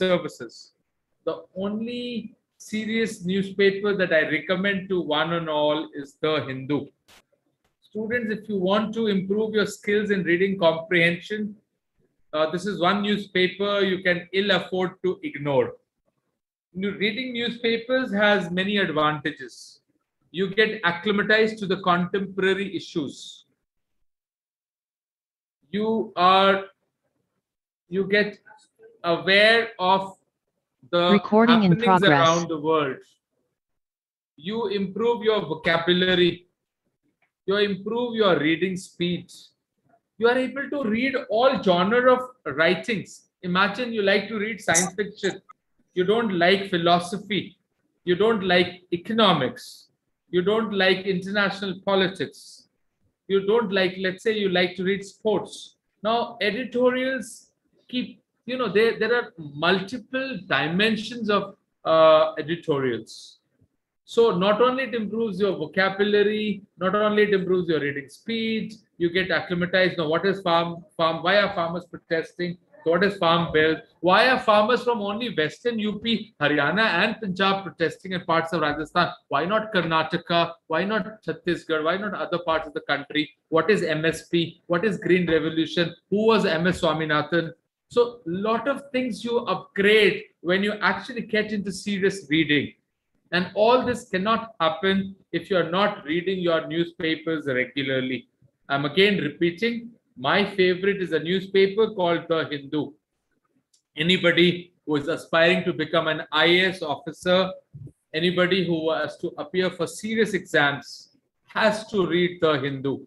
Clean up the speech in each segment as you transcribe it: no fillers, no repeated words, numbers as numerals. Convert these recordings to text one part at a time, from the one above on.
services. The only serious newspaper that I recommend to one and all is the Hindu. Students, if you want to improve your skills in reading comprehension, this is one newspaper you can ill afford to ignore. Reading newspapers has many advantages. You get acclimatized to the contemporary issues. You are you get aware of the Recording in happenings progress. around the world. You improve your vocabulary. You improve your reading speed. You are able to read all genre of writings. Imagine you like to read science fiction. You don't like philosophy. You don't like economics. You don't like international politics. You don't like, let's say you like to read sports. Now, editorials keep, there are multiple dimensions of editorials. So not only it improves your vocabulary, not only it improves your reading speed, you get acclimatized. Now, what is farm? Why are farmers protesting? So what is farm bill? Why are farmers from only Western UP, Haryana, and Punjab protesting in parts of Rajasthan? Why not Karnataka? Why not Chhattisgarh? Why not other parts of the country? What is MSP? What is Green Revolution? Who was MS Swaminathan? So, lot of things you upgrade when you actually get into serious reading. And all this cannot happen if you're not reading your newspapers regularly. I'm again repeating, my favorite is a newspaper called The Hindu. Anybody who is aspiring to become an IAS officer, anybody who has to appear for serious exams, has to read The Hindu.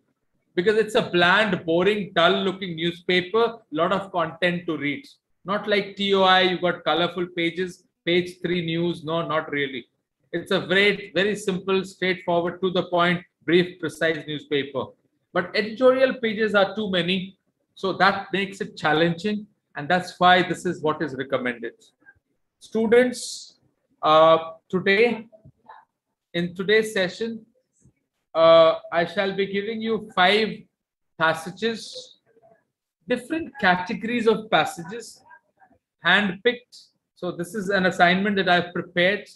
Because it's a bland, boring, dull looking newspaper, lot of content to read. Not like TOI, you got colorful pages, page 3 news. No, not really. It's a very, very simple, straightforward, to the point, brief, precise newspaper. But editorial pages are too many, so that makes it challenging, and that's why this is what is recommended. Students, today, in today's session, I shall be giving you 5 passages, different categories of passages, handpicked. So this is an assignment that I've prepared.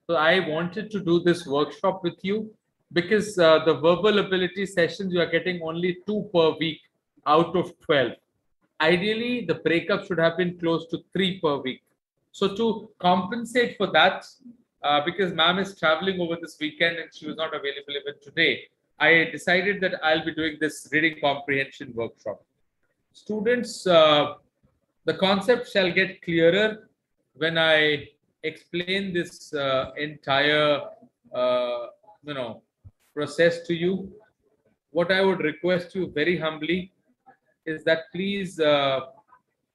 So I wanted to do this workshop with you because the verbal ability sessions, you are getting only 2 per week out of 12. Ideally, the breakup should have been close to 3 per week. So to compensate for that, because ma'am is traveling over this weekend and she was not available even today, I decided that I'll be doing this reading comprehension workshop. Students, the concept shall get clearer when I explain this entire, uh, process to you. What I would request you very humbly is that please, I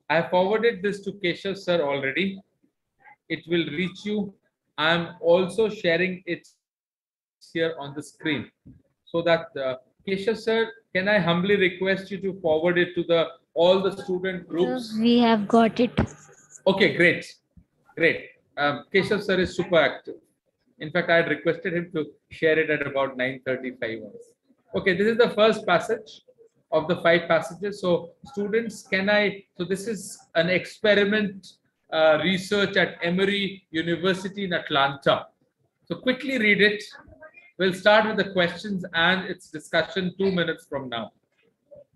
have forwarded this to Keshav sir already. It will reach you. I am also sharing it here on the screen so that Keshav sir, can I humbly request you to forward it to all the student groups? We have got it. Okay, great, great. Keshav sir is super active. In fact, I had requested him to share it at about 9:35 hours. Okay, this is the first passage of the 5 passages. So, students, so this is an experiment research at Emory University in Atlanta. So, quickly read it. We'll start with the questions and its discussion 2 minutes from now.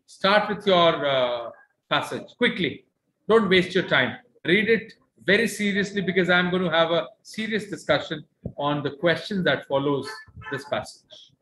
Start with your passage quickly. Don't waste your time. Read it very seriously because I'm going to have a serious discussion on the questions that follows this passage.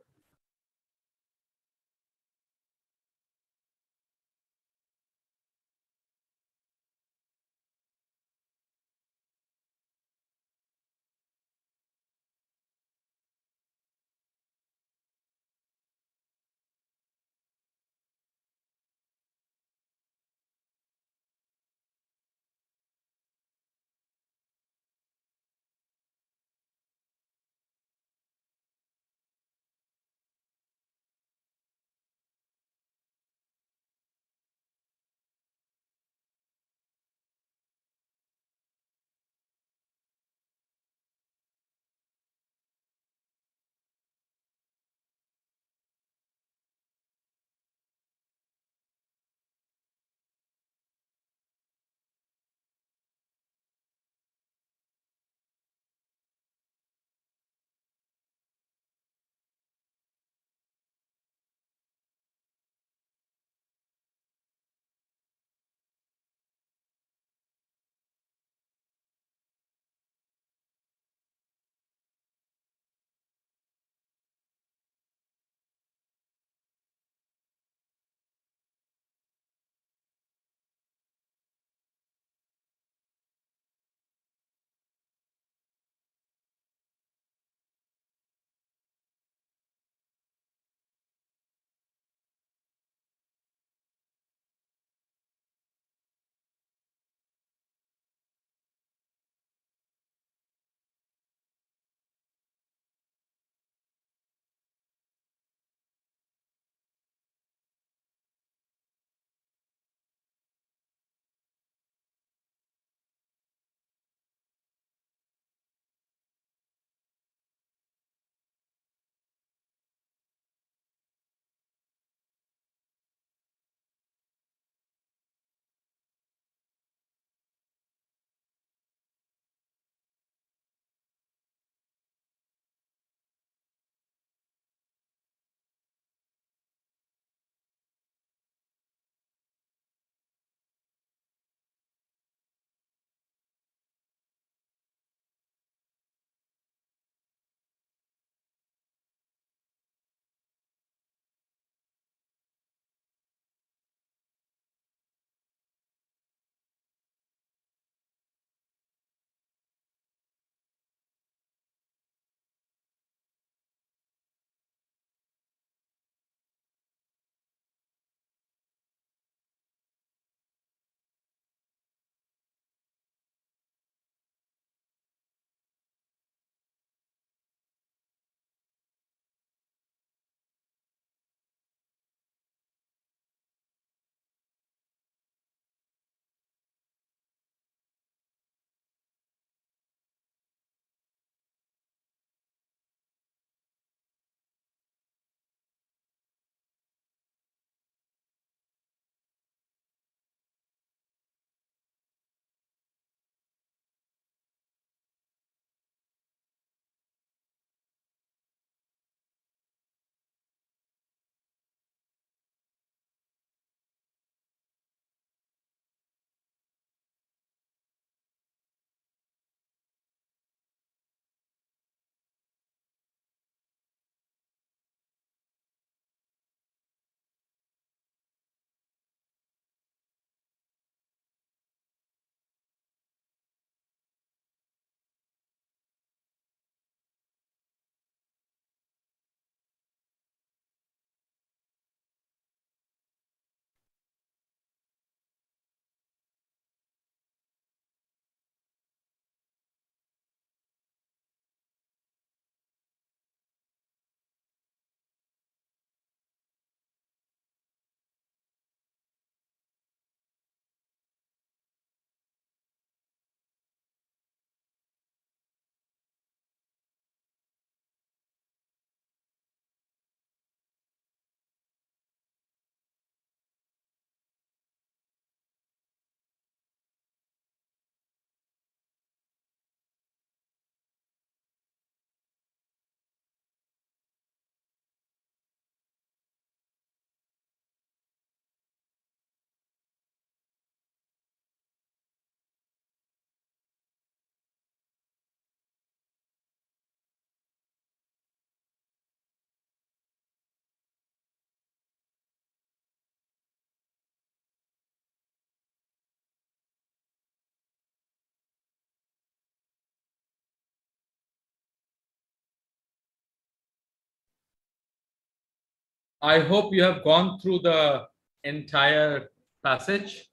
I hope you have gone through the entire passage.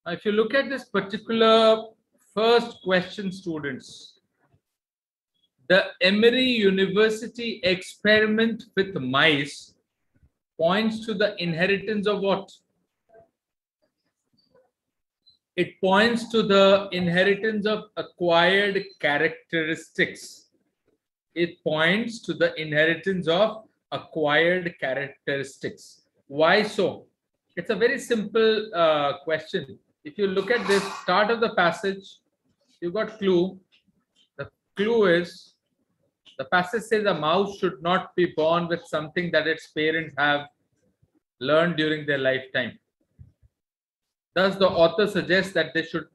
If you look at this particular first question, students, the Emory University experiment with mice points to the inheritance of what? It points to the inheritance of acquired characteristics. It points to the inheritance of acquired characteristics. Why so? It's a very simple question. If you look at this start of the passage, you've got clue. The clue is the passage says a mouse should not be born with something that its parents have learned during their lifetime. Thus, the author suggests that they should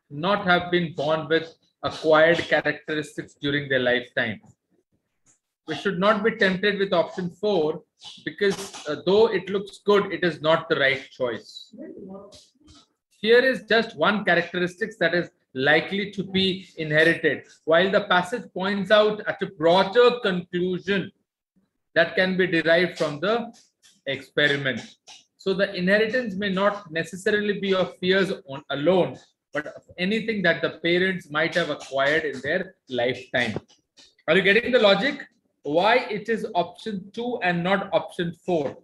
not have been born with acquired characteristics during their lifetime. We should not be tempted with option 4 because though it looks good, it is not the right choice. Here is just one characteristic that is likely to be inherited, while the passage points out at a broader conclusion that can be derived from the experiment. So the inheritance may not necessarily be of fears alone, but of anything that the parents might have acquired in their lifetime. Are you getting the logic? Why it is option 2 and not option 4?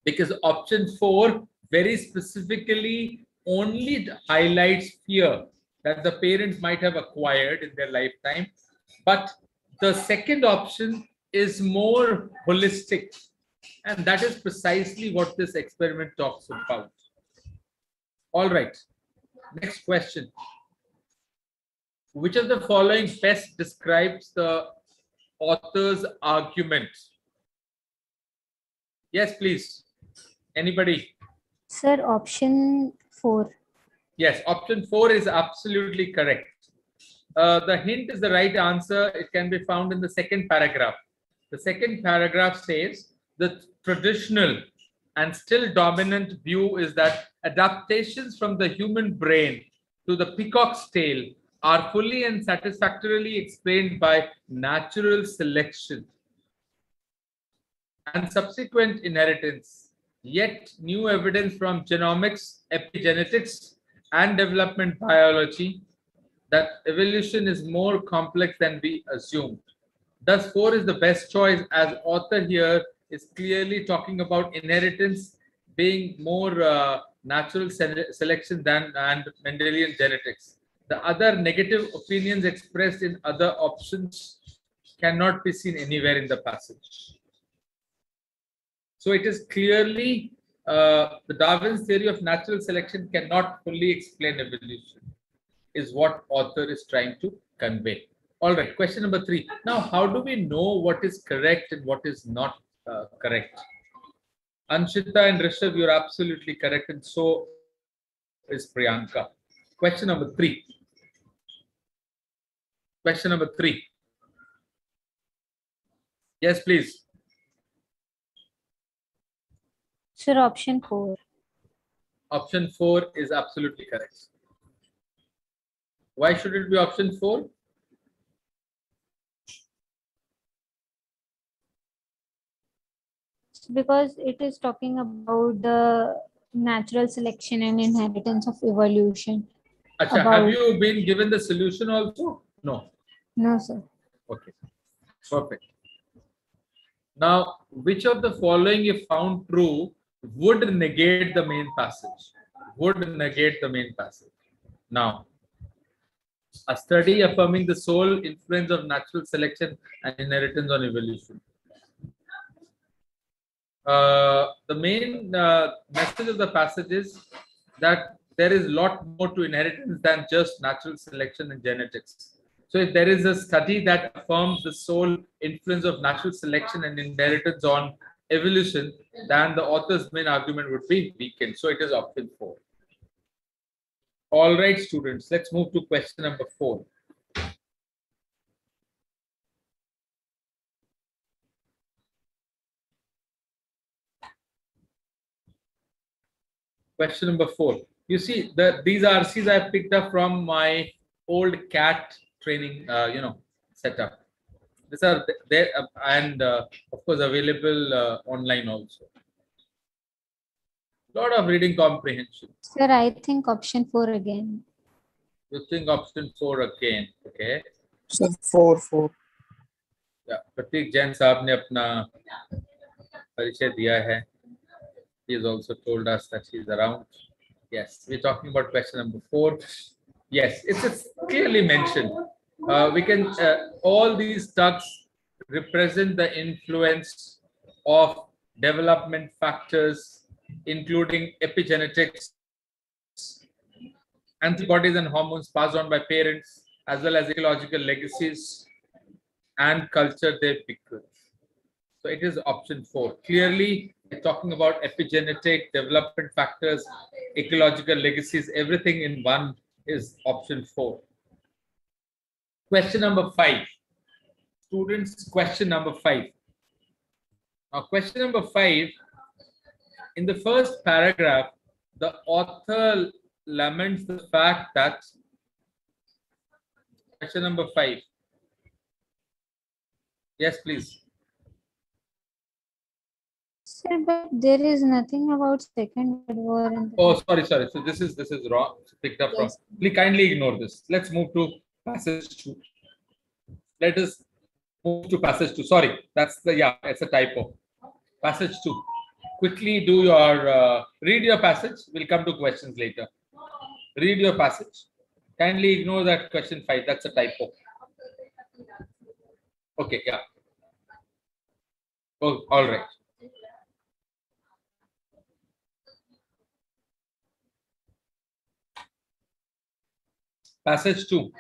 Because option 4 very specifically only highlights fear that the parents might have acquired in their lifetime. But the second option is more holistic. And that is precisely what this experiment talks about. All right. Next question. Which of the following best describes the author's argument? Yes, please. Anybody? Sir, option 4. Yes, option 4 is absolutely correct. The hint is the right answer. It can be found in the second paragraph. The second paragraph says the traditional and still dominant view is that adaptations from the human brain to the peacock's tail are fully and satisfactorily explained by natural selection and subsequent inheritance. Yet, new evidence from genomics, epigenetics, and development biology that evolution is more complex than we assumed. Thus, 4 is the best choice, as author here is clearly talking about inheritance being more natural selection than and Mendelian genetics. The other negative opinions expressed in other options cannot be seen anywhere in the passage. So it is clearly the Darwin's theory of natural selection cannot fully explain evolution, is what author is trying to convey. All right, question number 3. Now, how do we know what is correct and what is not correct? Anshita and Rishabh, you're absolutely correct, and so is Priyanka. Question number 3. Question number 3. Yes, please. Sir, option 4. Option 4 is absolutely correct. Why should it be option 4? Because it is talking about the natural selection and inheritance of evolution. Achha, have you been given the solution also? No. No, sir. Okay. Perfect. Now, which of the following, if found true, would negate the main passage? Would negate the main passage. Now, a study affirming the sole influence of natural selection and inheritance on evolution. The main message of the passage is that there is a lot more to inheritance than just natural selection and genetics. So if there is a study that affirms the sole influence of natural selection and inheritance on evolution, then the author's main argument would be weakened. So it is option 4. All right, students, let's move to question number 4. Question number 4. You see, these RCs I picked up from my old CAT training, setup. These are there and of course available online also. Lot of reading comprehension. Sir, I think option 4 again. You think option 4 again, okay? Sir, 4. Yeah, प्रतीक जैन साहब ने अपना परिचय दिया है. He has also told us that he is around. Yes, we're talking about question number 4. Yes, it's clearly mentioned. We can all these ducks represent the influence of development factors, including epigenetics, antibodies and hormones passed on by parents, as well as ecological legacies and culture they bequeath. So it is option 4. Clearly, we're talking about epigenetic development factors, ecological legacies, everything in one is option 4. Question number 5. Students, question number 5. Now, question number 5, in the first paragraph, the author laments the fact that question number 5. Yes, please. Sir, but there is nothing about Second World War in the Oh, sorry. So this is wrong. It's picked up from. Yes. Please kindly ignore this. Let's move to passage 2. Let us move to passage 2. Sorry, it's a typo. Passage 2. Quickly do your read your passage. We'll come to questions later. Read your passage. Kindly ignore that question 5. That's a typo. Okay, yeah. Oh, all right. Passage 2.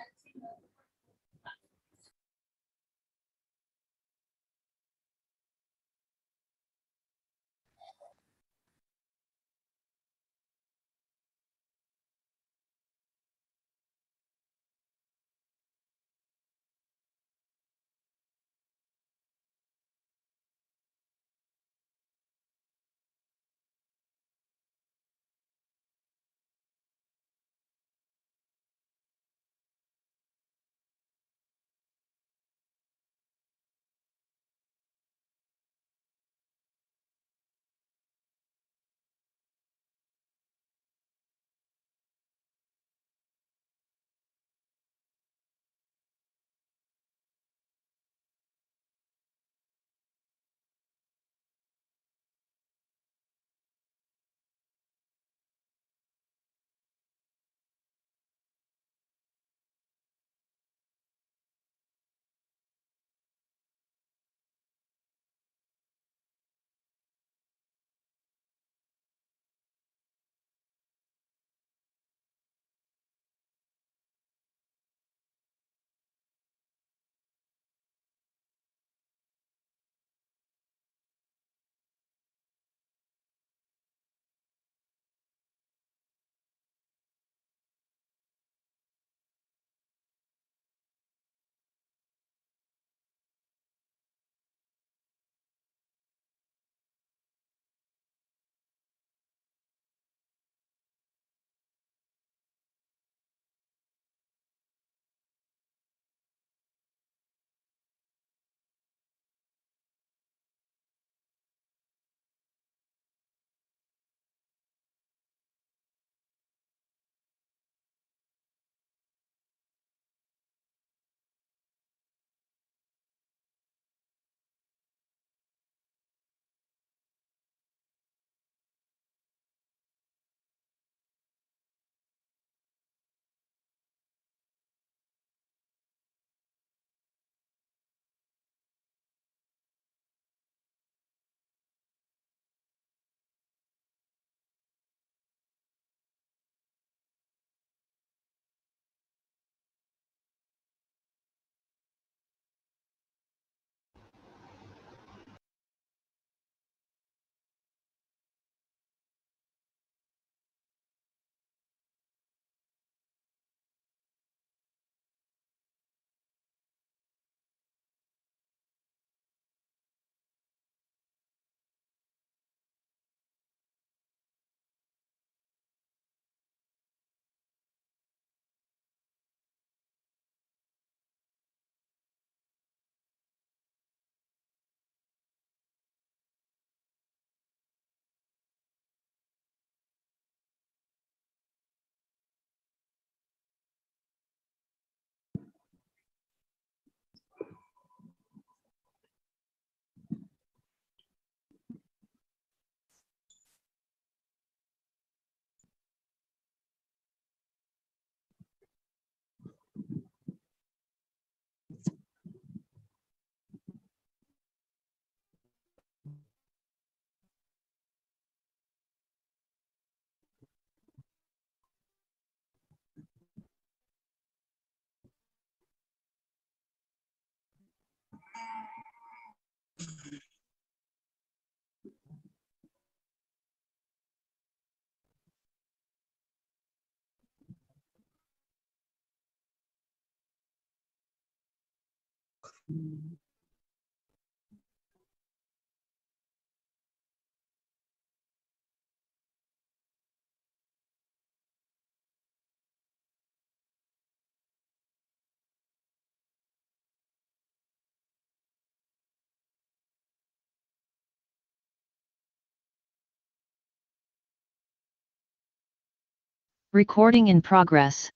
Recording in progress.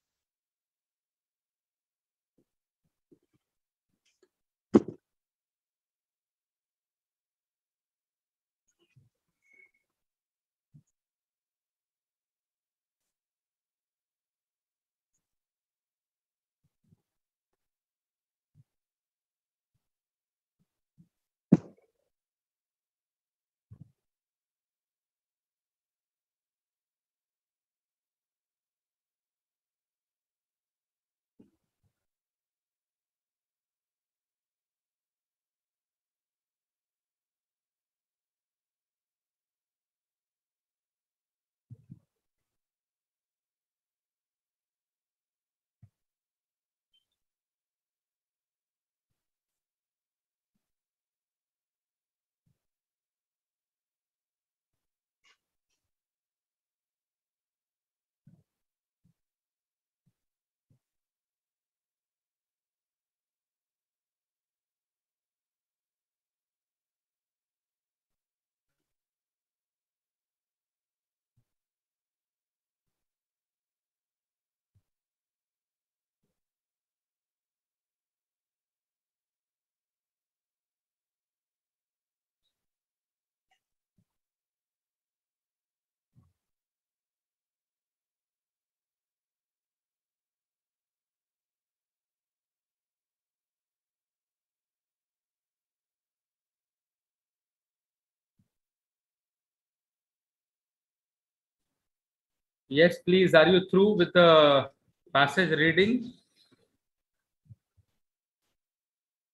Yes, please. Are you through with the passage reading?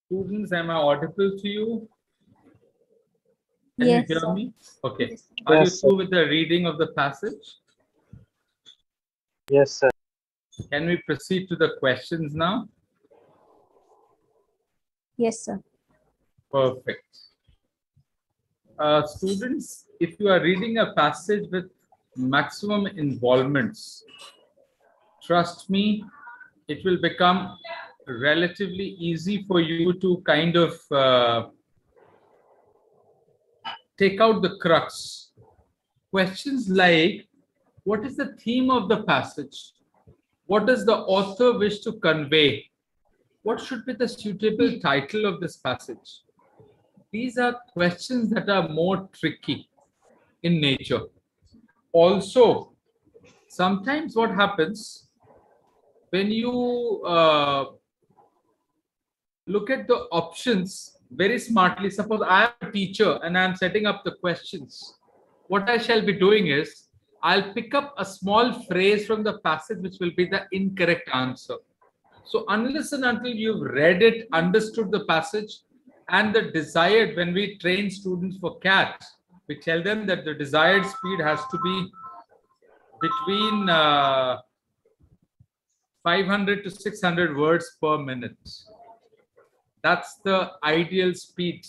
Students, am I audible to you? Can you Yes, hear sir. me? Okay. Yes, sir. Are you Yes, sir. through with the reading of the passage? Yes, sir. Can we proceed to the questions now? Yes, sir. Perfect. Students, if you are reading a passage with maximum involvements, trust me, it will become relatively easy for you to kind of take out the crux. Questions like, what is the theme of the passage? What does the author wish to convey? What should be the suitable title of this passage? These are questions that are more tricky in nature. Also, sometimes what happens when you look at the options very smartly, suppose I am a teacher and I'm setting up the questions, what I shall be doing is I'll pick up a small phrase from the passage which will be the incorrect answer. So unless and until you've read it, understood the passage, and the desired, when we train students for CAT, we tell them that the desired speed has to be between 500 to 600 words per minute. That's the ideal speed.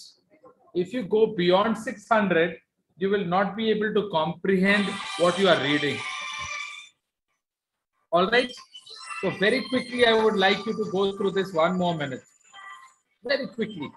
If you go beyond 600, you will not be able to comprehend what you are reading. All right. So very quickly, I would like you to go through this one more minute. Very quickly.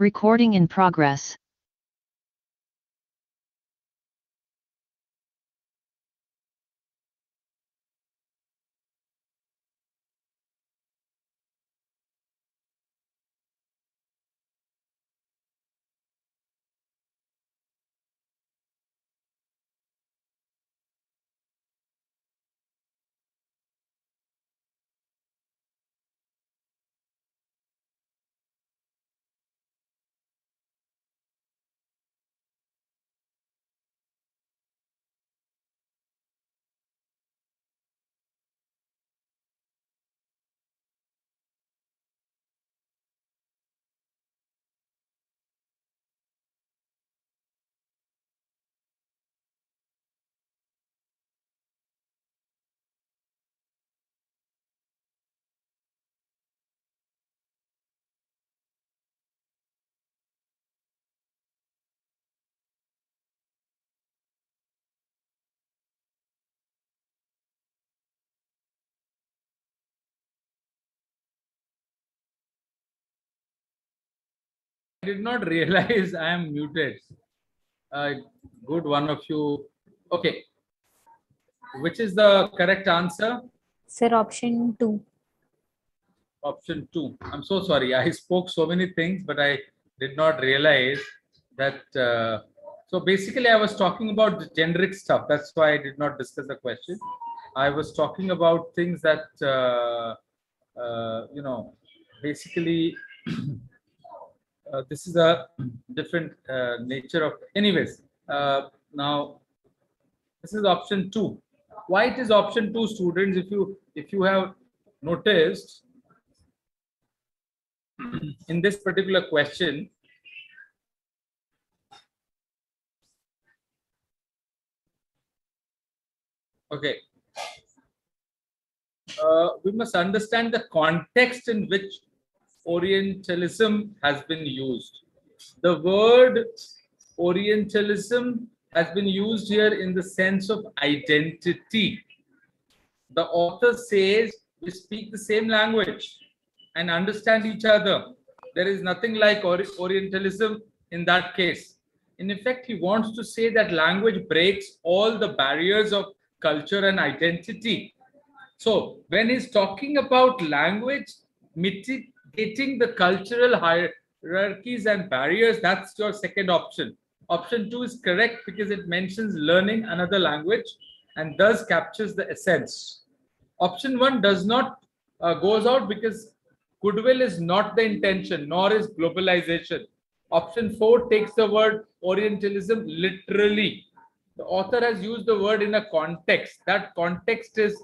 Recording in progress. I did not realize I am muted. Good, one of you. Okay. Which is the correct answer? Sir, option 2. Option 2. I'm so sorry. I spoke so many things, but I did not realize that. So basically, I was talking about the generic stuff. That's why I did not discuss the question. I was talking about things that, basically, this is a different nature of. Anyways, now this is option 2. Why it is option 2, students? If you have noticed, in this particular question, okay, we must understand the context in which Orientalism has been used. The word Orientalism has been used here in the sense of identity. The author says we speak the same language and understand each other. There is nothing like Orientalism in that case. In effect, he wants to say that language breaks all the barriers of culture and identity. So, when he's talking about language mitigating the cultural hierarchies and barriers, that's your second option. Option 2 is correct because it mentions learning another language and thus captures the essence. Option 1 does not goes out because goodwill is not the intention, nor is globalization. Option 4 takes the word Orientalism literally. The author has used the word in a context. That context is,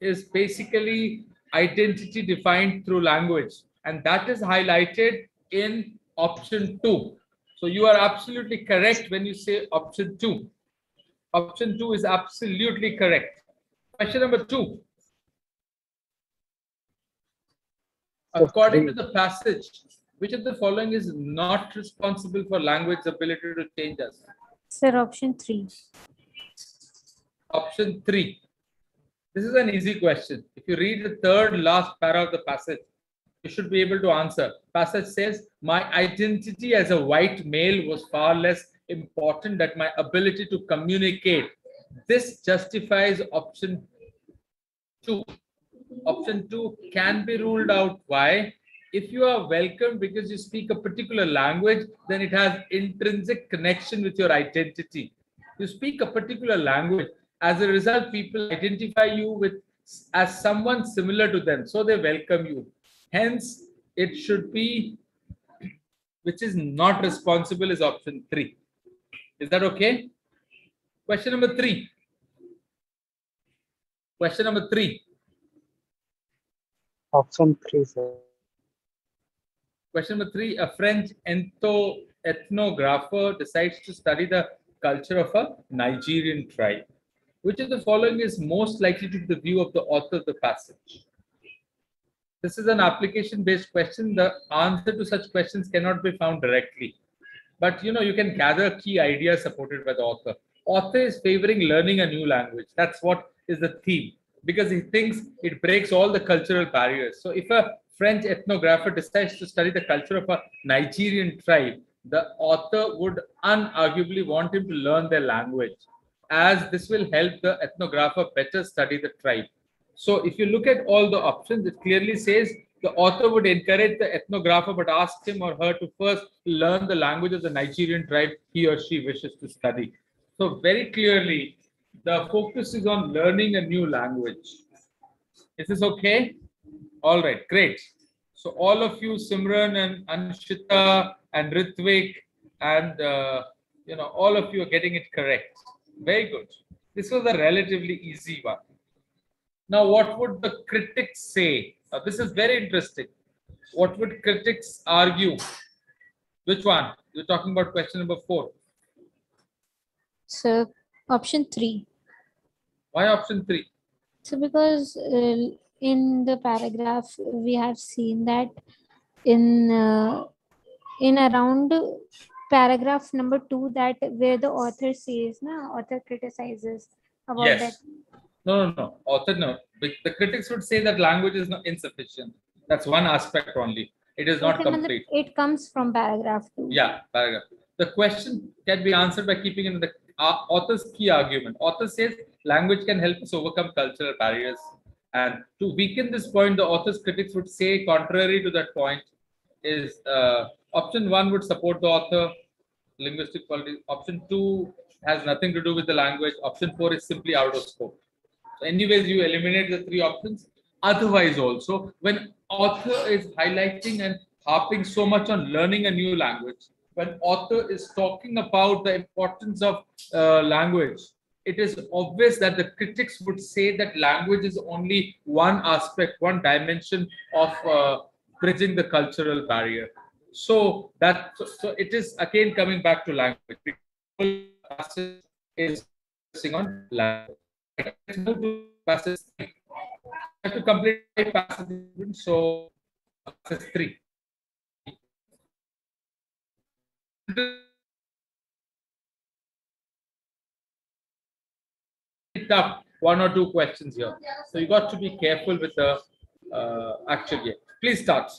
is basically identity defined through language, and that is highlighted in option 2. So you are absolutely correct when you say option 2. Option 2 is absolutely correct. Question number 2. According to the passage, which of the following is not responsible for language's ability to change us? Sir, option 3. Option 3. This is an easy question. If you read the third last para of the passage, you should be able to answer. Passage says, my identity as a white male was far less important than my ability to communicate. This justifies option 2. Option 2 can be ruled out. Why? If you are welcomed because you speak a particular language, then it has intrinsic connection with your identity. You speak a particular language. As a result, people identify you with as someone similar to them, so they welcome you. Hence, it should be, which is not responsible, is option 3. Is that okay? Question number 3. Question number 3. Option 3, sir. Question number 3. A French ethnographer decides to study the culture of a Nigerian tribe. Which of the following is most likely to be the view of the author of the passage? This is an application-based question. The answer to such questions cannot be found directly. But you can gather key ideas supported by the author. Author is favoring learning a new language. That's what is the theme, because he thinks it breaks all the cultural barriers. So if a French ethnographer decides to study the culture of a Nigerian tribe, the author would unarguably want him to learn their language, as this will help the ethnographer better study the tribe. So, if you look at all the options, it clearly says the author would encourage the ethnographer but ask him or her to first learn the language of the Nigerian tribe he or she wishes to study. So, very clearly, the focus is on learning a new language. Is this okay? All right, great. So all of you, Simran and Anshita and Ritvik, and all of you are getting it correct. Very good. This was a relatively easy one. Now, what would the critics say? This is very interesting. What would critics argue? Which one? You're talking about question number 4. So option 3. Why option 3? So because in the paragraph we have seen that in around paragraph number 2, that where the author says, author criticizes about that. Yes. No. Author, no. The critics would say that language is not insufficient. That's one aspect only. It is not Okay, complete. it comes from paragraph 2. Yeah, paragraph. The question can be answered by keeping in the author's key argument. Author says language can help us overcome cultural barriers. And to weaken this point, the author's critics would say, contrary to that point, is option 1 would support the author, linguistic quality. Option 2 has nothing to do with the language. Option 4 is simply out of scope. So anyways, you eliminate the 3 options. Otherwise, also, when author is highlighting and harping so much on learning a new language, when author is talking about the importance of language, it is obvious that the critics would say that language is only one aspect, one dimension of bridging the cultural barrier. So it is again coming back to language. Passage is focusing on language. Let's move to passage 3. I have to complete 5 passages, so passage 3. Tough 1 or 2 questions here, so you got to be careful with the actual game. Please start.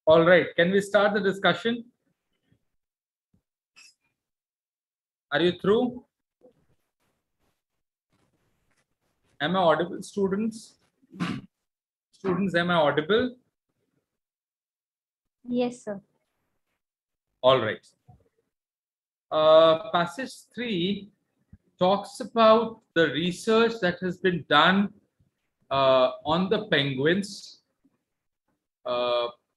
All right, can we start the discussion? Are you through? Am I audible, students? Students, am I audible? Yes, sir. All right. Passage 3 talks about the research that has been done on the penguins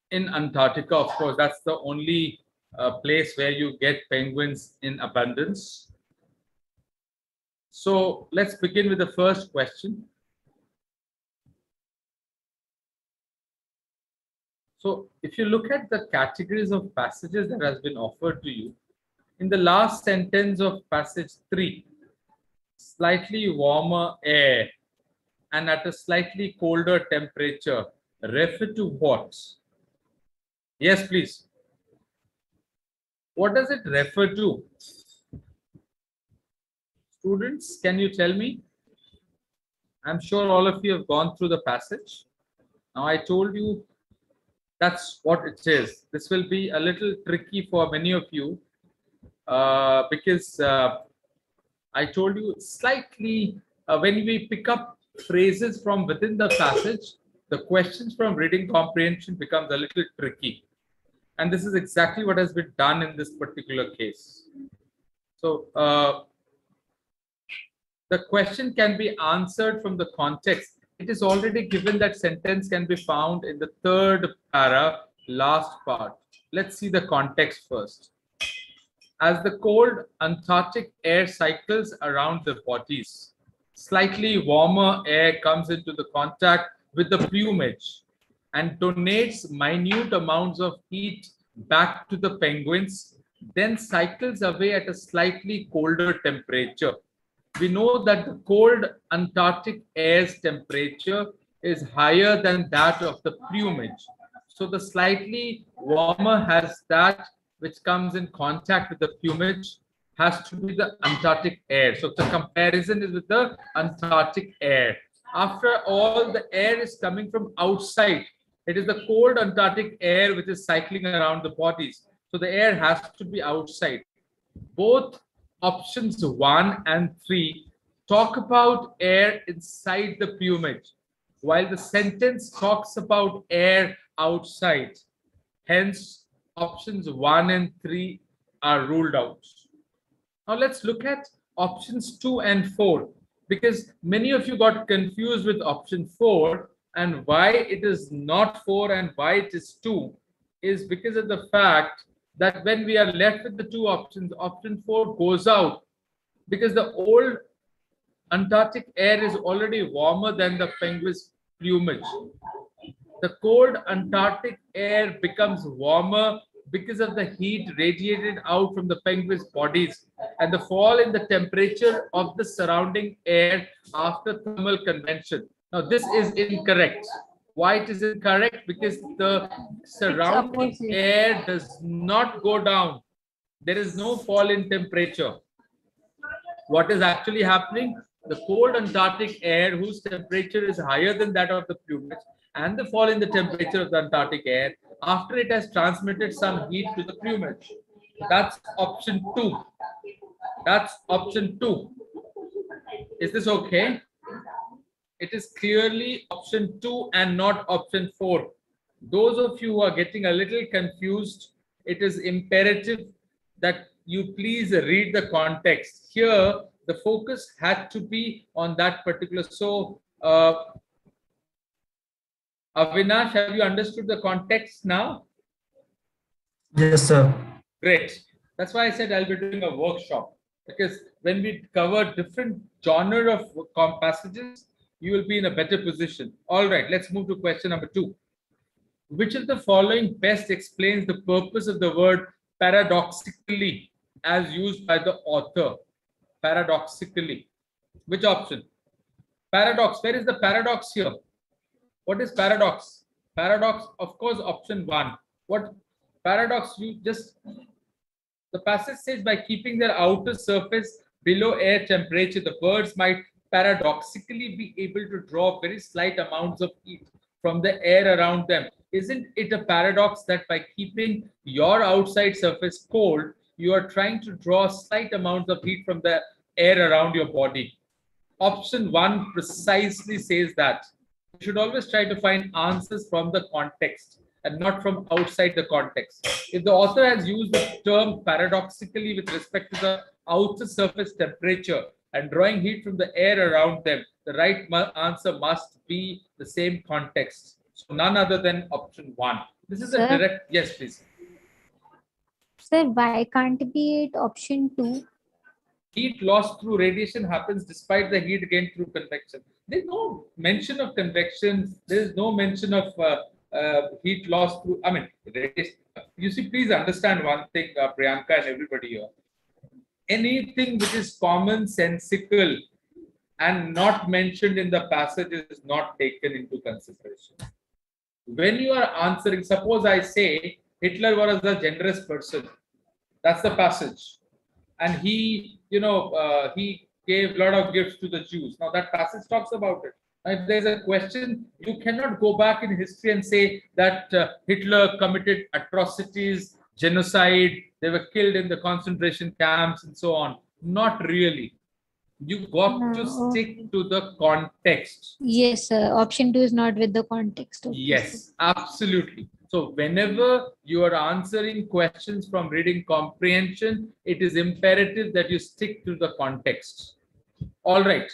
in Antarctica. Of course, that's the only place where you get penguins in abundance. So let's begin with the first question. So if you look at the categories of passages that has been offered to you, in the last sentence of passage 3, slightly warmer air and at a slightly colder temperature refer to what? Yes, please. What does it refer to? Students, can you tell me? I'm sure all of you have gone through the passage. Now, I told you that's what it is. This will be a little tricky for many of you because I told you slightly when we pick up phrases from within the passage, the questions from reading comprehension becomes a little tricky. And this is exactly what has been done in this particular case. So the question can be answered from the context. It is already given that sentence can be found in the third para, last part. Let's see the context first. As the cold Antarctic air cycles around the bodies, slightly warmer air comes into the contact with the plumage and donates minute amounts of heat back to the penguins, then cycles away at a slightly colder temperature. We know that the cold Antarctic air's temperature is higher than that of the plumage. So the slightly warmer has that which comes in contact with the plumage has to be the Antarctic air. So the comparison is with the Antarctic air. After all, the air is coming from outside. It is the cold Antarctic air which is cycling around the bodies. So the air has to be outside. Both options 1 and 3 talk about air inside the plumage, while the sentence talks about air outside. Hence, options 1 and 3 are ruled out. Now, let's look at options 2 and 4 because many of you got confused with option 4 and why it is not 4 and why it is 2 is because of the fact that when we are left with the two options, option 4 goes out because the old Antarctic air is already warmer than the penguin's plumage. The cold Antarctic air becomes warmer because of the heat radiated out from the penguins' bodies and the fall in the temperature of the surrounding air after thermal convection. Now, this is incorrect. Why it is incorrect? Because the surrounding opposite. air does not go down. There is no fall in temperature. What is actually happening? The cold Antarctic air, whose temperature is higher than that of the plumage, and the fall in the temperature of the Antarctic air after it has transmitted some heat to the plumage. That's option 2. That's option 2. Is this okay? It is clearly option 2 and not option 4. Those of you who are getting a little confused, it is imperative that you please read the context. Here, the focus had to be on that particular. So, Avinash, have you understood the context now? Yes, sir. Great. That's why I said I'll be doing a workshop because when we cover different genre of passages, you will be in a better position. All right, let's move to question number 2. Which of the following best explains the purpose of the word paradoxically as used by the author? Paradoxically. Which option? Paradox. Where is the paradox here? What is paradox? Paradox, of course, option 1. What paradox? You just, the passage says by keeping their outer surface below air temperature, the birds might paradoxically be able to draw very slight amounts of heat from the air around them. Isn't it a paradox that by keeping your outside surface cold, you are trying to draw slight amounts of heat from the air around your body? Option one precisely says that you should always try to find answers from the context and not from outside the context. If the author has used the term paradoxically with respect to the outer surface temperature and drawing heat from the air around them, the right answer must be the same context. So none other than option one. This is a Sir, direct yes, please. sir, why can't be it option 2? Heat lost through radiation happens despite the heat gained through convection. There's no mention of convection. There is no mention of heat loss through. I mean, radiation. You see, please understand one thing, Priyanka and everybody here. Anything which is commonsensical and not mentioned in the passage is not taken into consideration. When you are answering, suppose I say Hitler was a generous person. That's the passage. And he, he gave a lot of gifts to the Jews. Now that passage talks about it. If there's a question, you cannot go back in history and say that Hitler committed atrocities, genocide, they were killed in the concentration camps and so on. Not really. You got to No. stick to the context. Yes, sir. Option 2 is not with the context. Okay, sir. Yes, absolutely. So whenever you are answering questions from reading comprehension, it is imperative that you stick to the context. All right.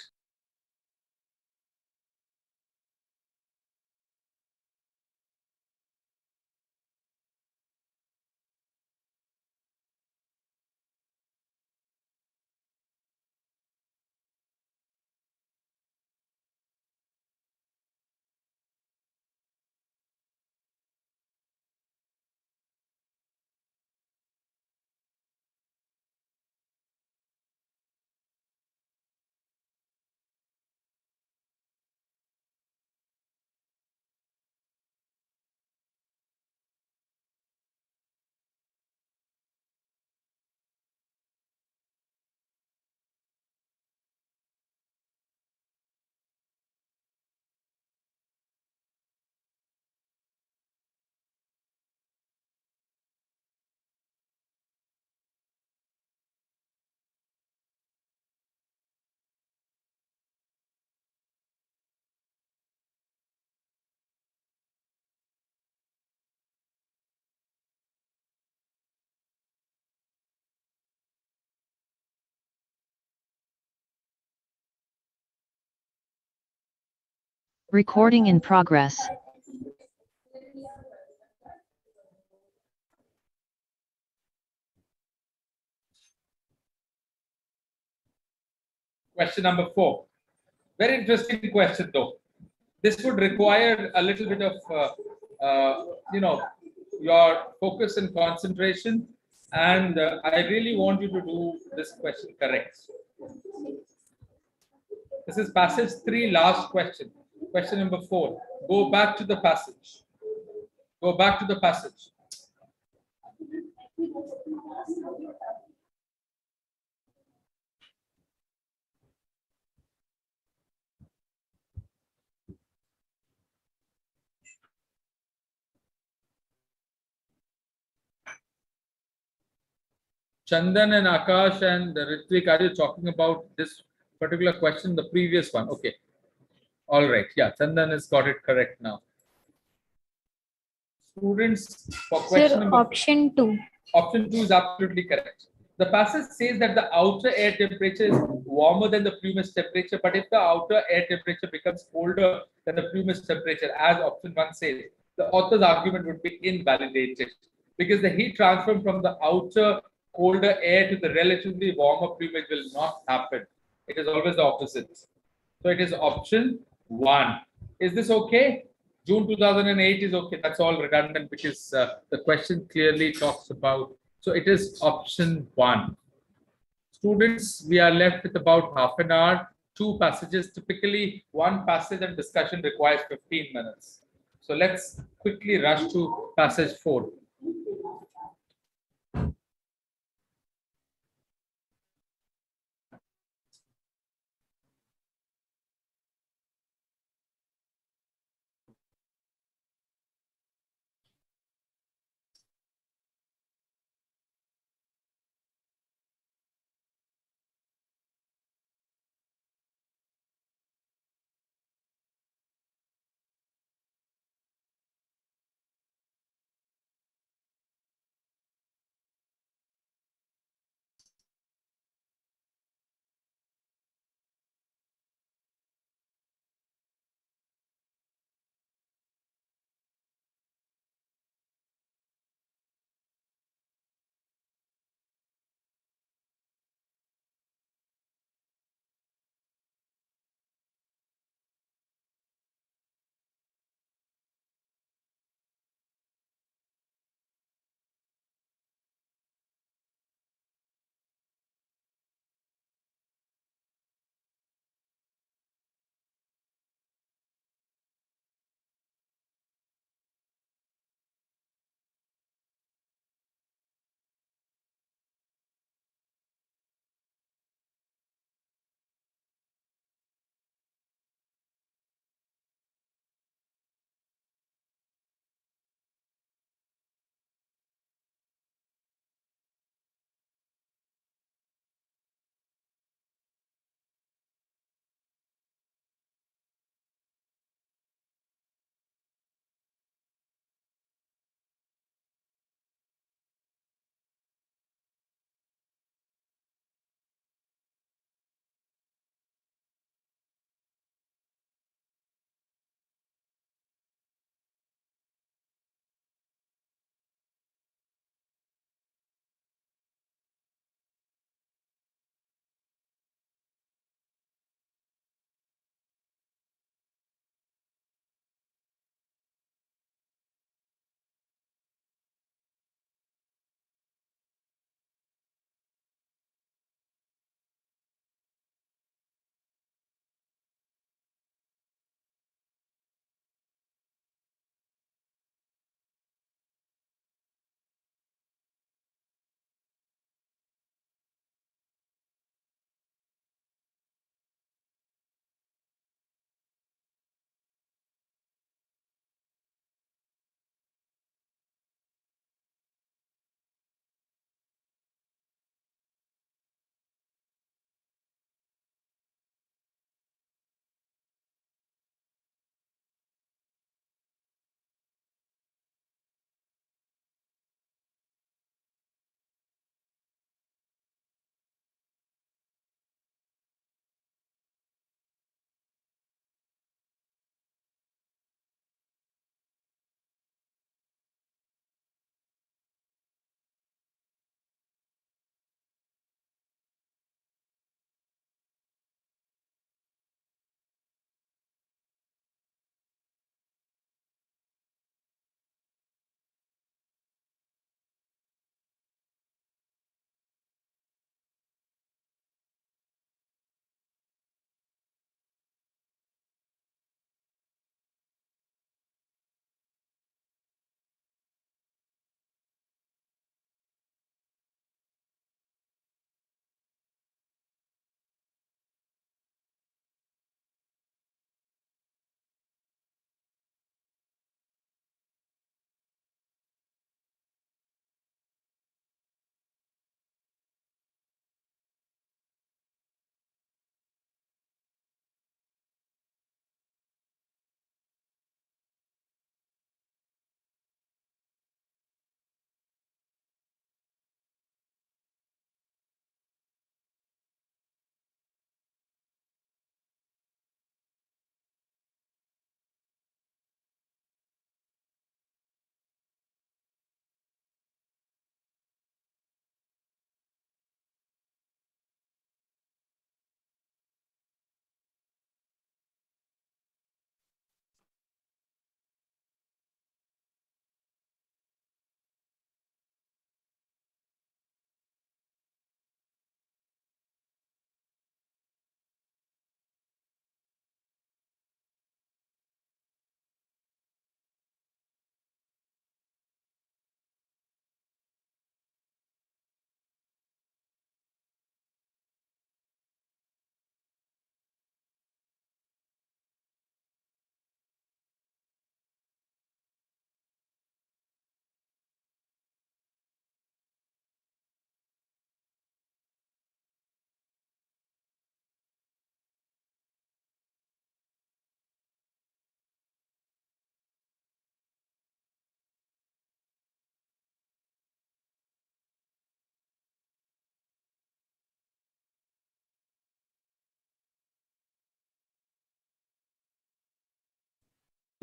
Recording in progress. Question number 4. Very interesting question, though. This would require a little bit of, your focus and concentration. And I really want you to do this question correct. This is passage 3, last question. Question number 4. Go back to the passage. Go back to the passage. Chandan and Akash and Ritvik, are you talking about this particular question, the previous one? Okay. All right. Yeah, Chandan has got it correct now. Students, for question Sir, number option 2. Option 2 is absolutely correct. The passage says that the outer air temperature is warmer than the plumage temperature, but if the outer air temperature becomes colder than the plumage temperature, as option 1 says, the author's argument would be invalidated because the heat transfer from the outer colder air to the relatively warmer plumage will not happen. It is always the opposite. So it is option 1. Is this okay? June 2008 is okay. That's all redundant because the question clearly talks about. So it is option 1. Students, we are left with about half an hour. 2 passages. Typically, 1 passage and discussion requires 15 minutes. So let's quickly rush to passage 4.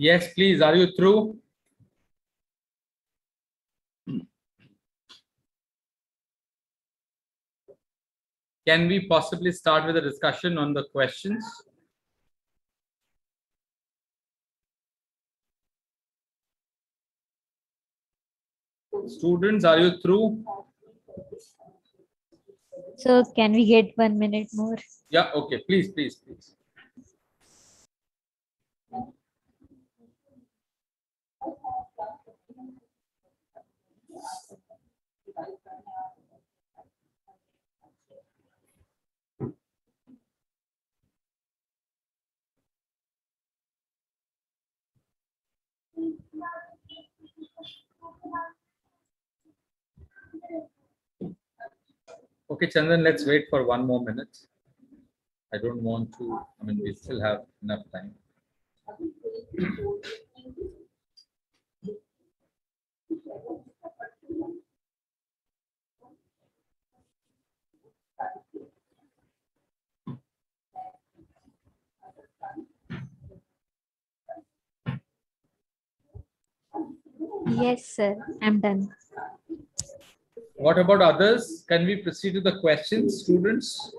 Yes, please. Are you through? Can we possibly start with a discussion on the questions? Students, are you through? So can we get 1 minute more? Yeah, okay. Please, please, please. Okay, Chandan, let's wait for 1 more minute. I don't want to, I mean, we still have enough time. Yes, sir. I'm done. What about others? Can we proceed to the questions, students?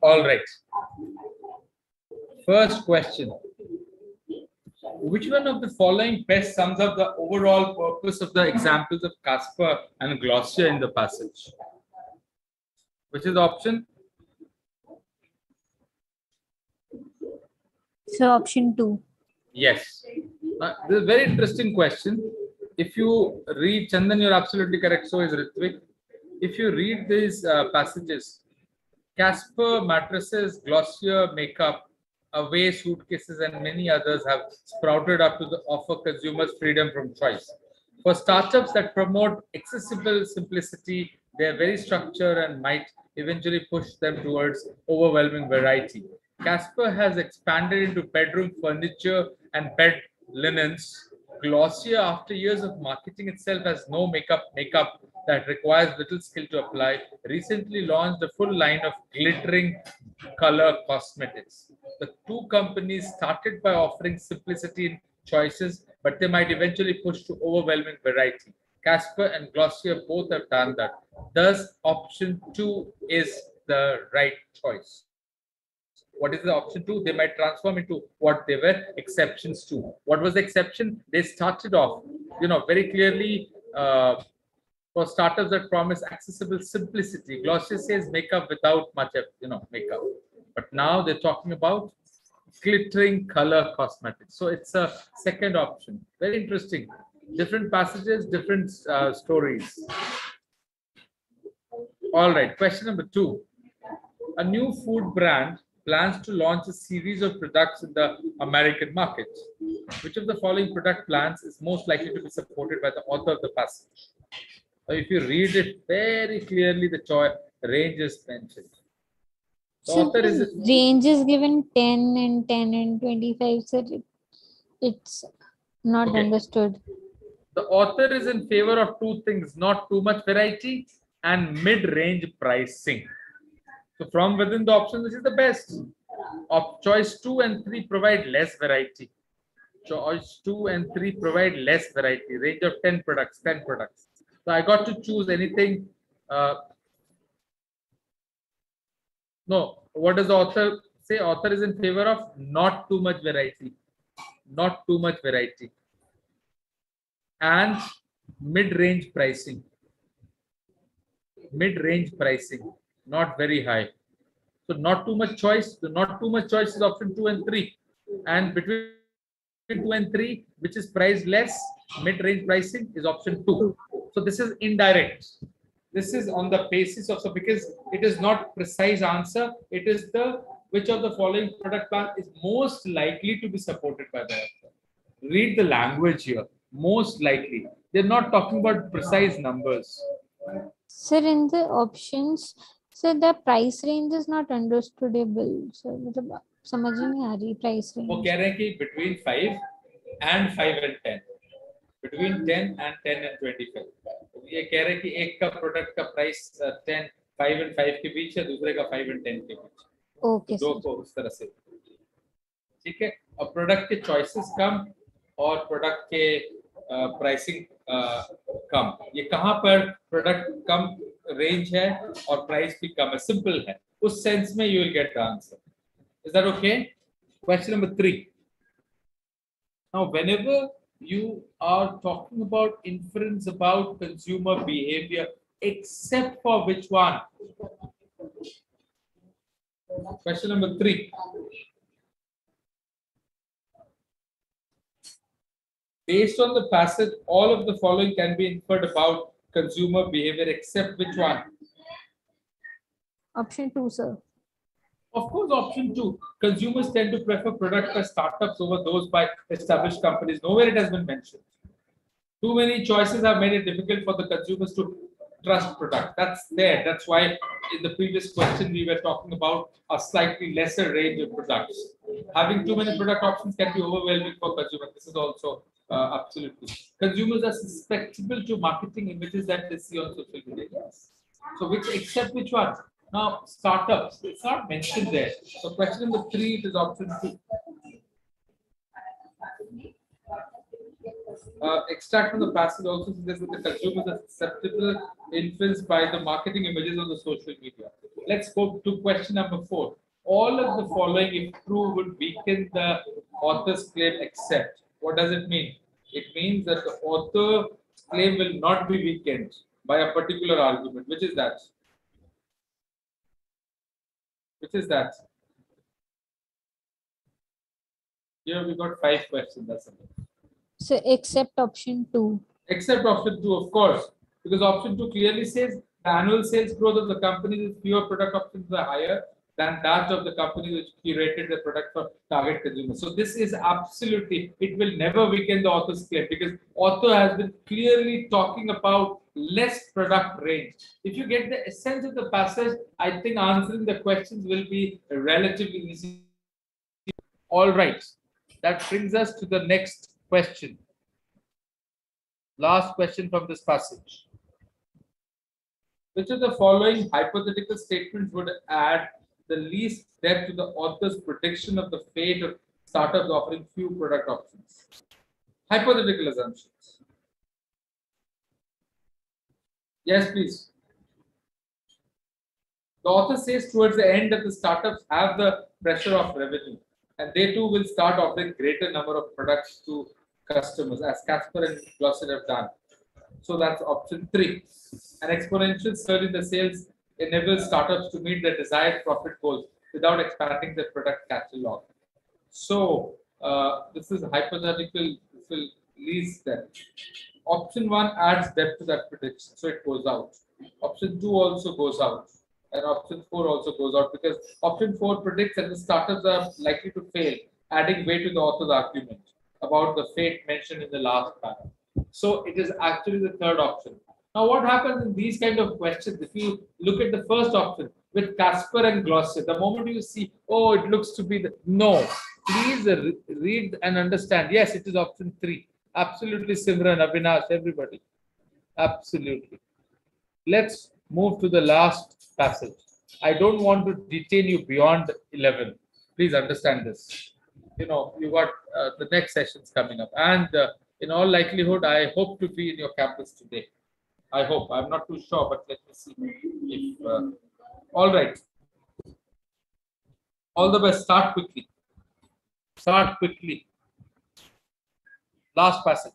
All right. First question. Which one of the following best sums up the overall purpose of the examples of Caspar and Glossier in the passage? Which is the option? So option 2. Yes. This is a very interesting question. If you read, Chandan, you're absolutely correct. So is Ritvik. If you read these passages, Casper mattresses, Glossier makeup, Away suitcases, and many others have sprouted up to offer consumers freedom from choice. For startups that promote accessible simplicity, their very structure and might eventually push them towards overwhelming variety. Casper has expanded into bedroom furniture and bed linens. Glossier, after years of marketing itself as no makeup that requires little skill to apply, recently launched a full line of glittering color cosmetics. The two companies started by offering simplicity in choices, but they might eventually push to overwhelming variety. Casper and Glossier both have done that. Thus, option 2 is the right choice. What is the option 2? They might transform into what they were exceptions to. What was the exception? They started off, very clearly for startups that promise accessible simplicity. Glossier says makeup without much, makeup. But now they're talking about glittering color cosmetics. So it's a second option. Very interesting. Different passages, different stories. All right. Question number 2. A new food brand plans to launch a series of products in the American market. Which of the following product plans is most likely to be supported by the author of the passage? So if you read it very clearly, the range is mentioned. The So author is the range is given 10 and 10 and 25. So it's not Okay. understood. The author is in favor of two things: not too much variety and mid-range pricing. So from within the option, this is the best. Choice 2 and 3 provide less variety. Choice 2 and 3 provide less variety. Range of 10 products, 10 products. So I got to choose anything. No, what does the author say? Author is in favor of not too much variety. Not too much variety. And mid-range pricing. Mid-range pricing, not very high. So not too much choice. So not too much choice is option 2 and 3. And between 2 and 3, which is priced less, mid-range pricing is option 2. So this is indirect. This is on the basis of, so because it is not precise answer, it is the which of the following product plan is most likely to be supported by the author. Read the language here. Most likely. They're not talking about precise numbers. Sir, in the options, so the price range is not understandable. So मतलब समझ नहीं आ रही price वो range. कह रहे हैं कि between 5 and 5 and 10. between 10 and 10 and 25. ये कह रहे हैं कि एक का प्रोडक्ट का प्राइस 10 5 and 5 के बीच है, दूसरे का 5 and 10 के बीच, Okay, दो sir. को उस तरह से, ठीक है। और प्रोडक्ट के चॉइसेस कम और प्रोडक्ट के प्राइसिंग कम, ये कहाँ पर प्रोडक्ट कम रेंज है और प्राइस भी कम है, सिंपल है, उस सेंस में you will get the answer. Is that okay? Question number 3. Now, whenever you are talking about inference about consumer behavior, except for which one? Question number 3. Based on the passage, all of the following can be inferred about consumer behavior except which one? Option 2, sir. Of course, option 2. Consumers tend to prefer products by startups over those by established companies. Nowhere it has been mentioned. Too many choices have made it difficult for the consumers to trust product. That's there. That's why in the previous question we were talking about a slightly lesser range of products. Having too many product options can be overwhelming for consumers. This is also absolutely. Consumers are susceptible to marketing images that they see on social media. Yes. So except which one? Now startups. It's not mentioned there. So question number 3, it is option 2. Extract from the passage also suggests that the consumers are susceptible, influenced by the marketing images on the social media. Let's go to question number 4. All of the following, if true, would weaken the author's claim except. What does it mean? It means that the author's claim will not be weakened by a particular argument. Which is that? Which is that? Here we got 5 questions. That's it. So except option 2. Except option 2, of course, because option 2 clearly says the annual sales growth of the companies with fewer product options are higher than that of the companies which curated the product for target consumers. So this is absolutely, it will never weaken the author's claim because author has been clearly talking about less product range. If you get the essence of the passage, I think answering the questions will be relatively easy. All right, that brings us to the next question. Last question from this passage. Which of the following hypothetical statements would add the least depth to the author's prediction of the fate of startups offering few product options? Hypothetical assumptions. Yes, please. The author says towards the end that the startups have the pressure of revenue and they too will start offering greater number of products to customers as Casper and Glossy have done. So that's option 3. An exponential surge in the sales enables startups to meet their desired profit goals without expanding their product catalog. So this is hypothetical. This will least depth. Option 1 adds depth to that prediction, so it goes out. Option 2 also goes out, and option 4 also goes out because option 4 predicts that the startups are likely to fail, adding weight to the author's argument about the fate mentioned in the last panel. So it is actually the third option. Now, what happens in these kind of questions? If you look at the first option with Casper and Glossy, the moment you see, oh, it looks to be the no. Please read and understand. Yes, it is option 3. Absolutely, Simran, Avinash, everybody. Absolutely. Let's move to the last passage. I don't want to detain you beyond 11. Please understand this. You know, you got the next sessions coming up, and in all likelihood, I hope to be in your campus today. I hope. I'm not too sure, but let me see if. All right. All the best. Start quickly. Start quickly. Last passage.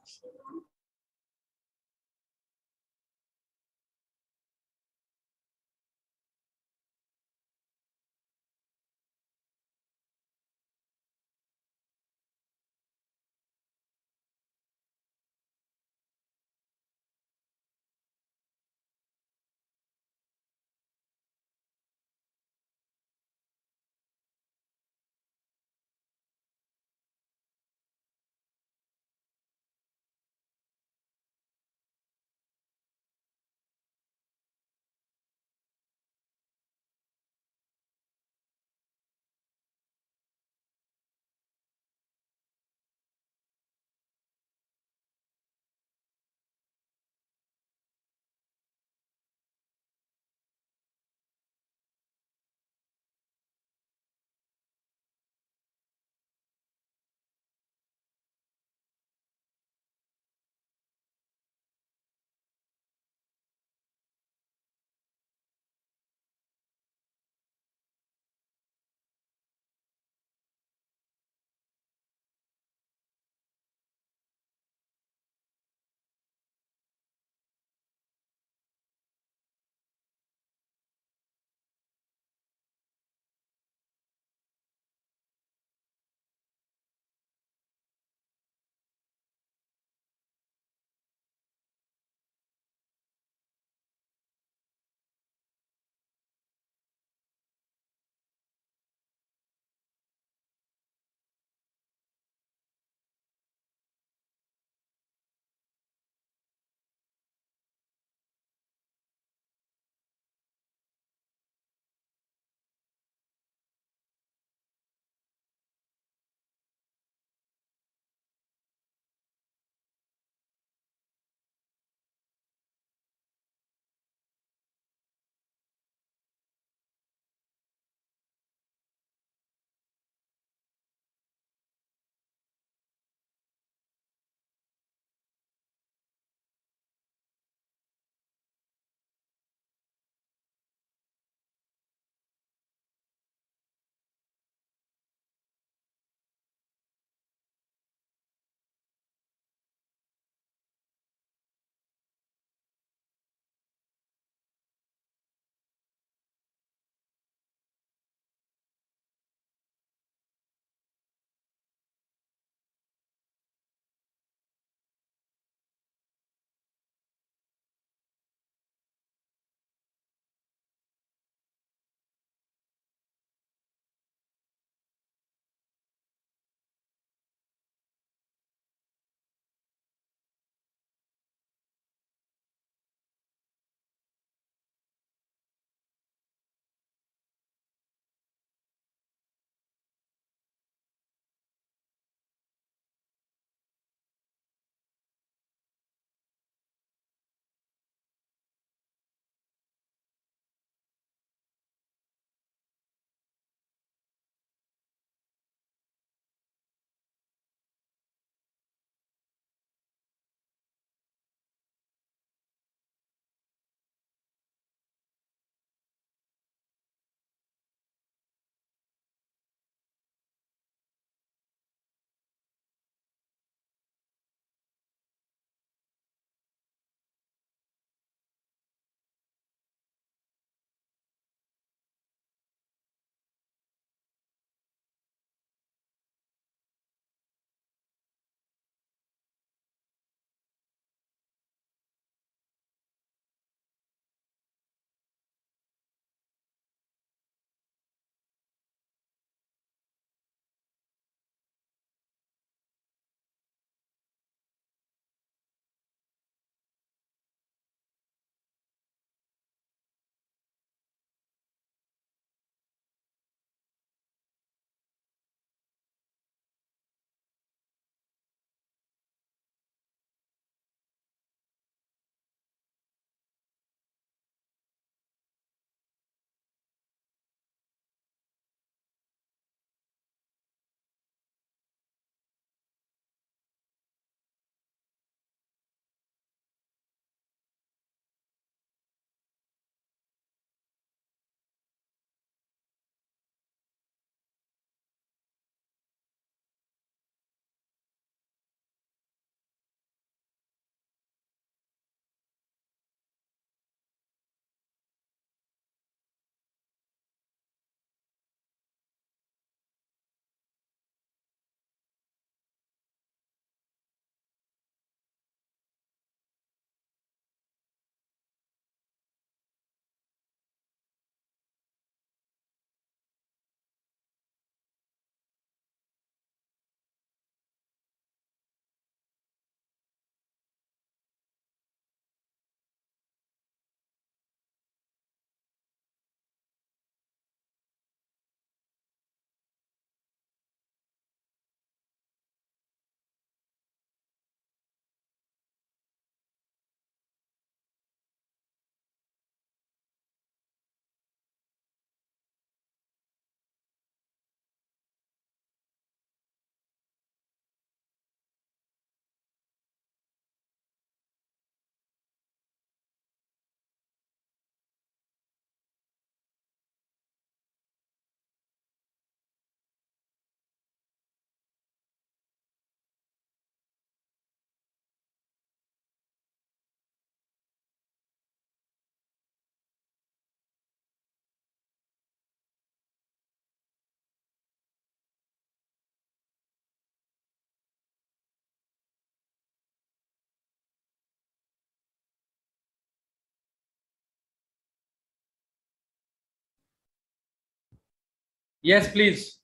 Yes, please.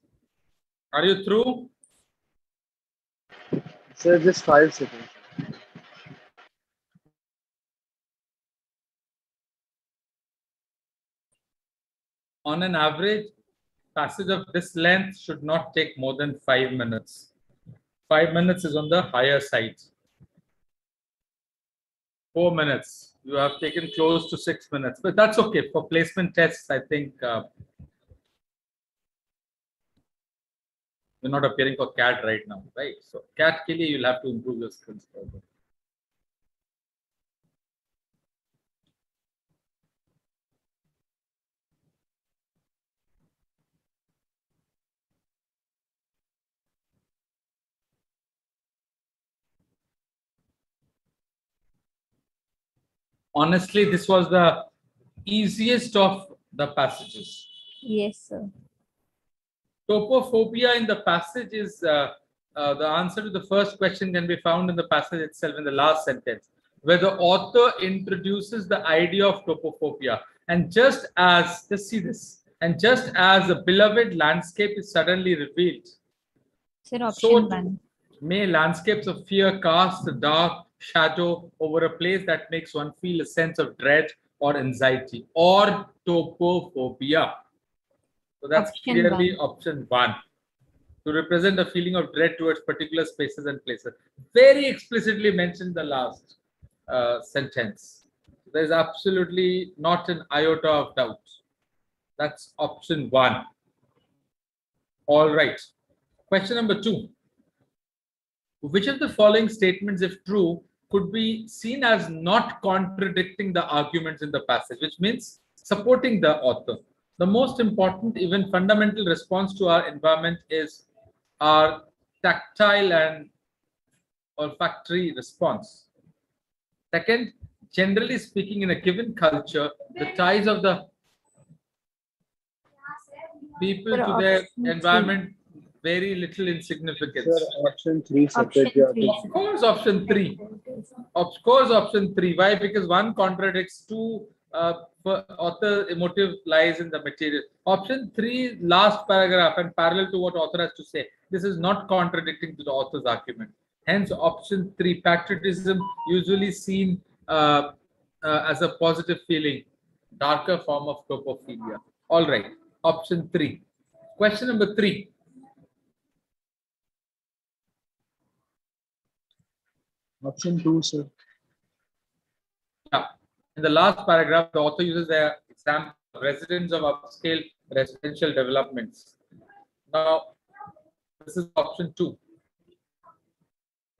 Are you through? Sir, just 5 seconds. On an average, passage of this length should not take more than 5 minutes. 5 minutes is on the higher side. 4 minutes. You have taken close to 6 minutes, but that's okay. For placement tests, I think you're not appearing for CAT right now, right? So CAT ke liye you'll have to improve your skills further. Honestly, this was the easiest of the passages. Yes, sir. Topophobia in the passage is the answer to the first question can be found in the passage itself in the last sentence, where the author introduces the idea of topophobia. And just see this, and just as a beloved landscape is suddenly revealed, Sir, so option one. may landscapes of fear cast a dark shadow over a place that makes one feel a sense of dread or anxiety, or topophobia. So that's Option clearly one. option one. To represent a feeling of dread towards particular spaces and places. Very explicitly mentioned the last sentence. There is absolutely not an iota of doubt. That's option one. All right. Question number 2. Which of the following statements, if true, could be seen as not contradicting the arguments in the passage, which means supporting the author? The most important, even fundamental response to our environment is our tactile and olfactory response. Second, generally speaking, in a given culture, the ties of the people to their environment very little in significance. Sir, option 3 Option separately. three. Of course, option 3. Of course, option 3. Why? Because one contradicts two. Author motive lies in the material. Option 3, last paragraph, and parallel to what author has to say. This is not contradicting to the author's argument. Hence, option 3, patriotism usually seen as a positive feeling, darker form of topophilia. All right, option 3. Question number 3. Option 2, sir. Yeah. In the last paragraph, the author uses the example of residents of upscale residential developments. Now, this is option 2.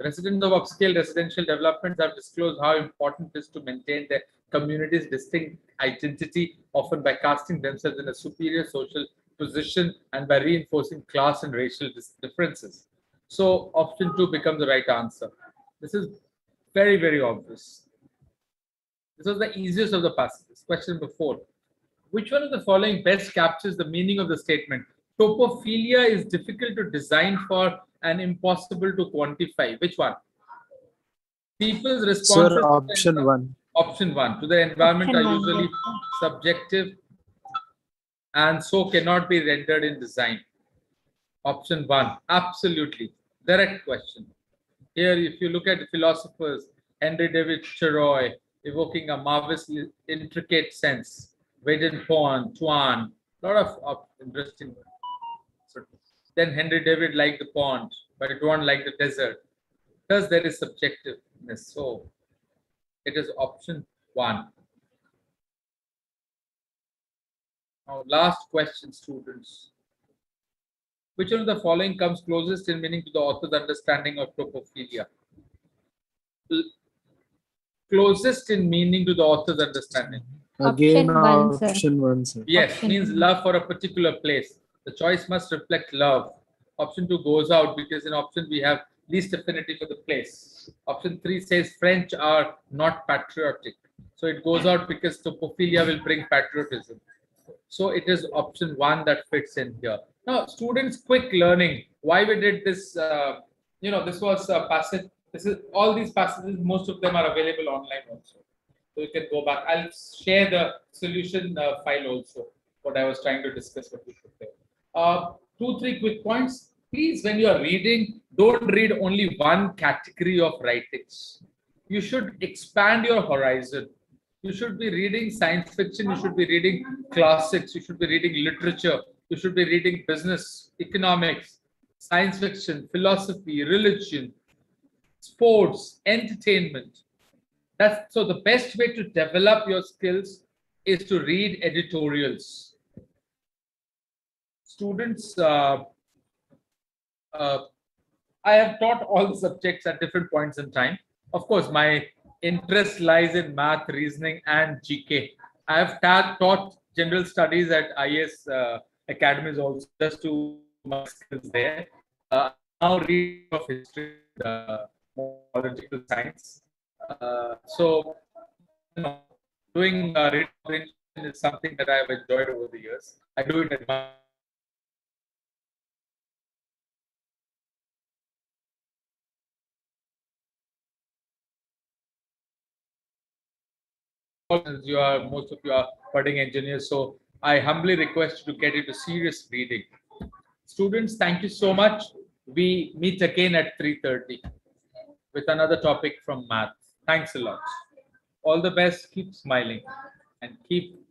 Residents of upscale residential developments have disclosed how important it is to maintain their community's distinct identity, often by casting themselves in a superior social position and by reinforcing class and racial differences. So, option 2 becomes the right answer. This is very, very obvious. This was the easiest of the passages. Question number 4. Which one of the following best captures the meaning of the statement? Topophilia is difficult to design for and impossible to quantify. Which one? People's responses. Sir, option 1. Option 1. To the environment Option are one, usually yes, sir. subjective and so cannot be rendered in design. Option 1. Absolutely. Direct question. Here, if you look at the philosophers, Henry David Thoreau, evoking a marvelously intricate sense. Pond, Tuan, a lot of interesting. Then Henry David liked the pond, but Tuan liked the desert. Because there is subjectiveness. So it is option 1. Now, last question, students. Which one of the following comes closest in meaning to the author's understanding of topophilia? Closest in meaning to the author's understanding. Again, Option 1, sir. option 1, sir. Yes, Option means one. love for a particular place. The choice must reflect love. Option 2 goes out because in option we have least affinity for the place. Option 3 says French are not patriotic. So it goes out because topophilia will bring patriotism. So it is option 1 that fits in here. Now, students, quick learning. Why we did this? This was a passage. This is all these passages. Most of them are available online also. So you can go back. I'll share the solution file also. What I was trying to discuss with you there. Two, three quick points. Please, when you are reading, don't read only one category of writings. You should expand your horizon. You should be reading science fiction. You should be reading classics. You should be reading literature. You should be reading business, economics, science fiction, philosophy, religion, sports, entertainment. That's so the best way to develop your skills is to read editorials. Students, I have taught all the subjects at different points in time. Of course, my interest lies in math, reasoning, and GK. I have taught general studies at IS academies also, just to my skills there. Now read of history, political science. So, you know, doing reading comprehension is something that I have enjoyed over the years. I do it at my you are most of you are budding engineers, so I humbly request you to get into serious reading. Students, thank you so much. We meet again at 3:30 with another topic from math. Thanks a lot. All the best. Keep smiling and keep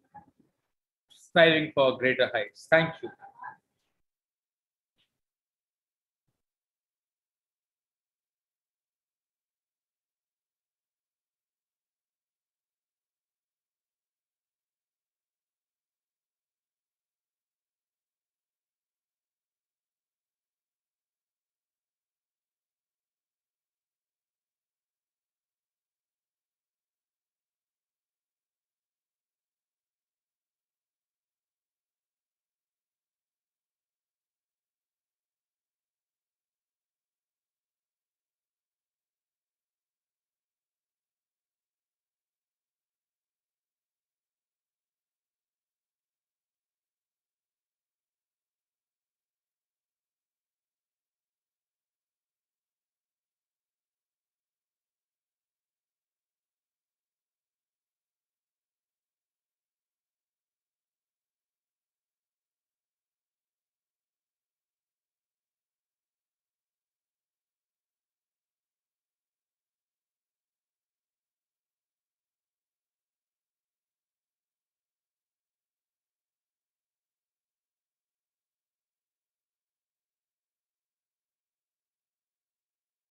striving for greater heights. Thank you.